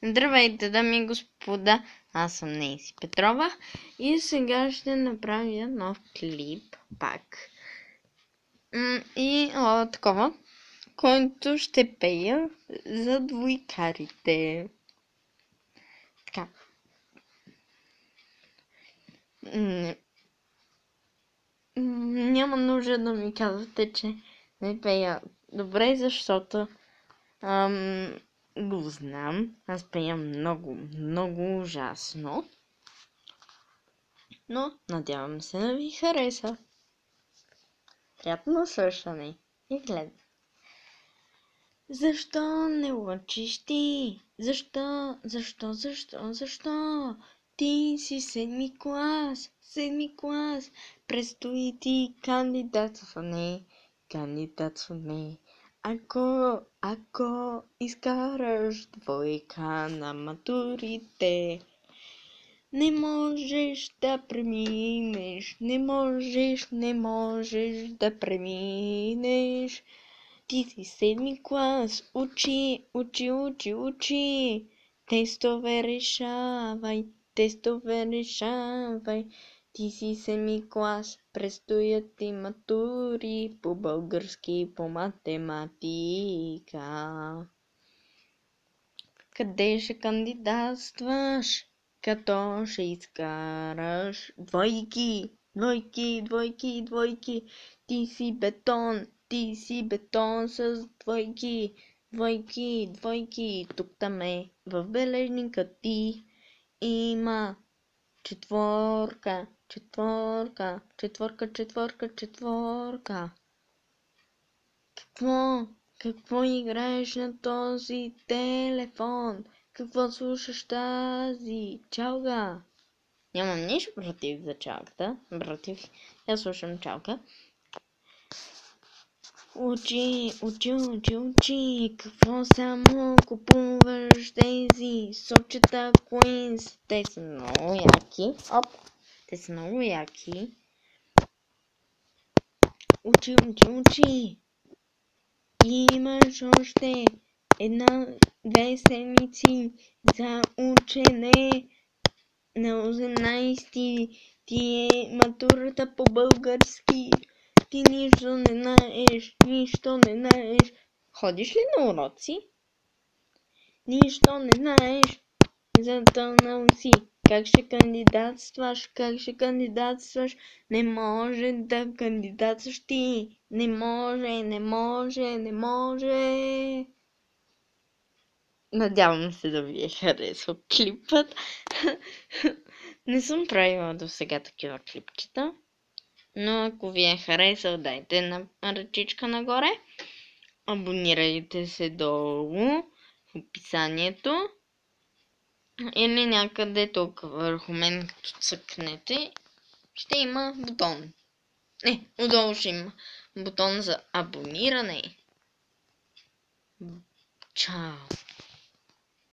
Здравейте, дами и господа, аз съм Нейси Петрова и сега ще направя нов клип пак. И такова, който ще пея за двойкарите. Така. Няма нужда да ми казвате, че не пея добре, защото го знам. Аз пея много, много ужасно. Но надявам се да ви хареса. Приятно слушане и гледане. Защо не учиш ти? Защо? Ти си седми клас. Предстои ти кандидатстване. Ако изкараш двойка на матурите, не можеш да преминеш, не можеш да преминеш. Ти си седми клас, учи. Тестове решавай. Ти си седми клас, предстоят ти матури по български, по математика. Къде ще кандидатстваш, като ще изкараш двойки? Ти си бетон с двойки. Тук там в бележника ти има четворка. Какво играеш на този телефон? Какво слушаш тази чалга? Нямам нищо против за чалката. Против, я слушам чалка. Учи. Какво само купуваш тези сочета Queens? Те са много яки. Те са много яки. Учи. Имаш още 1-2 седмици за учене. На 18 ти е матурата по български. Ти нищо не знаеш. Ходиш ли на уроци? Нищо не знаеш за науци. Как ще кандидатстваш? Не може да кандидатстваш ти. Не може. Надявам се да ви е харесал клипът. Не съм правила до сега такива клипчета. Но ако ви е харесал, дайте на ръчичка нагоре. Абонирайте се долу в описанието. Или някъде тук върху мен, като цъкнете, ще има бутон. Отдолу ще има бутон за абониране. Чао!